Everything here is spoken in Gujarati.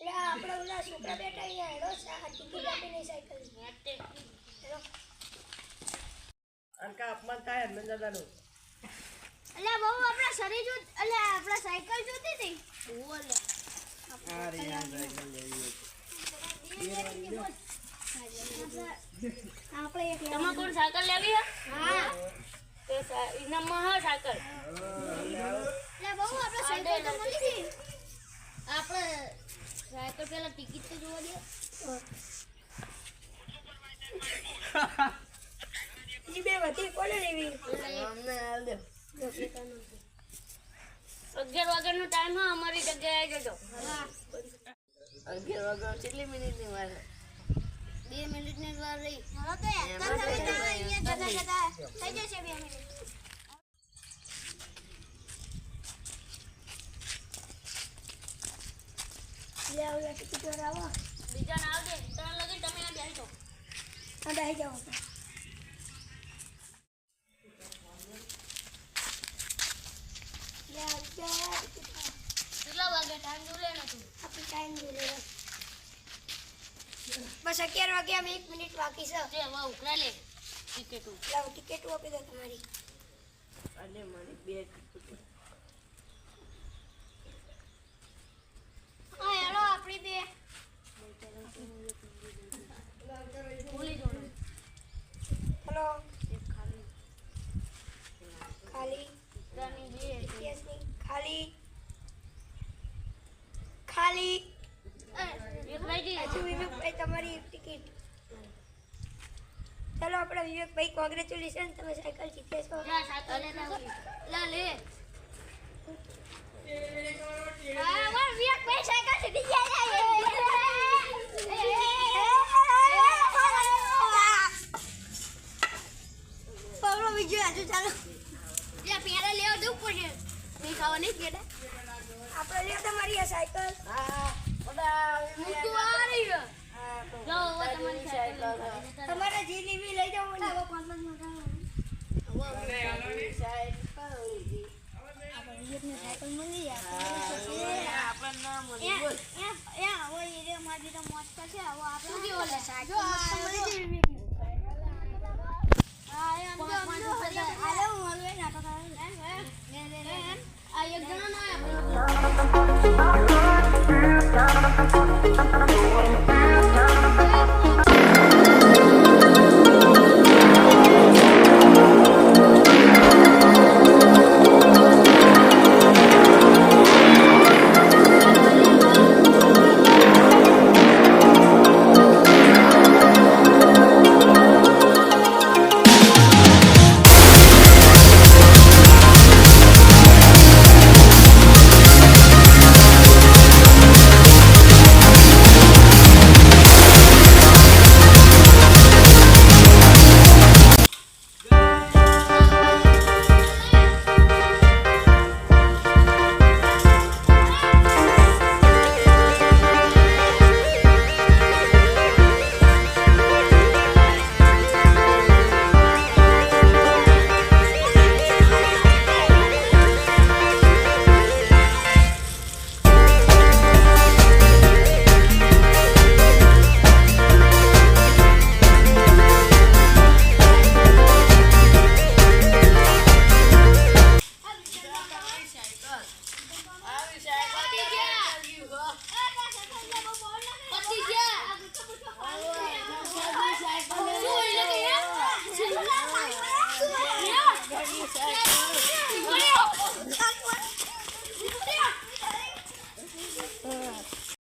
આપણે ઓલા છોકરા બેઠા અહીંયા હેડો ટિકિટ આપીને સાયકલ હેડો અનકા અપમાન થાય હનુમાન દાદાનું અલ્યા બહુ આપણા શરીર જો અલ્યા આપણા સાયકલ જોતી હતી ઓલે અરે યાર સાયકલ લેવી આપણે એક તમે કોણ સાયકલ લેવી હે હા તો ઇનામમાં હા સાયકલ અલ્યા બહુ આપણે સાયકલ તો મળી ગઈ આપણે સાયકલ પેલા ટિકિટ તો જોવા દે ઈ બે વધી કોને લેવી અમને હાલ દે 11 વાગ્યાનો ટાઈમ હા અમારી જગ્યાએ આવી જજો હા 11 વાગ્યા કેટલી મિનિટની વાર 2 મિનિટની વાર રહી હાલો તો એકદમ તમે અહીંયા જતા જતા થઈ જશે 2 મિનિટ લે ઓલા ટિકિટ વાર આવો બીજા ના આવજે ત્રણ લગી તમે આ બેસી જાઓ આ બેસી જાઓ લે આ કેટલા વાગે ટાઈમ જોઈ લેનો તું આપણી ટાઈમ જોઈ લે બસ 11 વાગ્યા 1 મિનિટ બાકી છે તે હવે ઉકરા લે ટિકિટ લાવો ટિકિટ આપી દો તમારી અને મારી બે ટિકિટ હા હેલો આપણી બે ભૂલી જો હેલો ખાલી ત્રણની બે ઇતિહાસની ખાલી ખાલી એક રહી ગઈ હજુ વિવેકભાઈ તમારી ટિકિટ ચાલો આપણે વિવેકભાઈ કોંગ્રેચ્યુલેશન તમે સાયકલ જીત્યા છો જા સાયકલ લેતા લા લે હા વાહ વિવેકભાઈ સાયકલ જીતી ગયા પગલો બીજો હજુ ચાલો લે પેલા લેવા દઉં પડે નહીં ખાવાની કેડા આપણે લે તમારી આ સાયકલ હા ઓડા મૂકતું આ રહી ગયો હા તો જાઓ હવે તમારી સાયકલ તમારે જે લેવી લઈ જાઓ ને સાયકલ મળી આપણ ના મળી બોલ આ એક જણો ના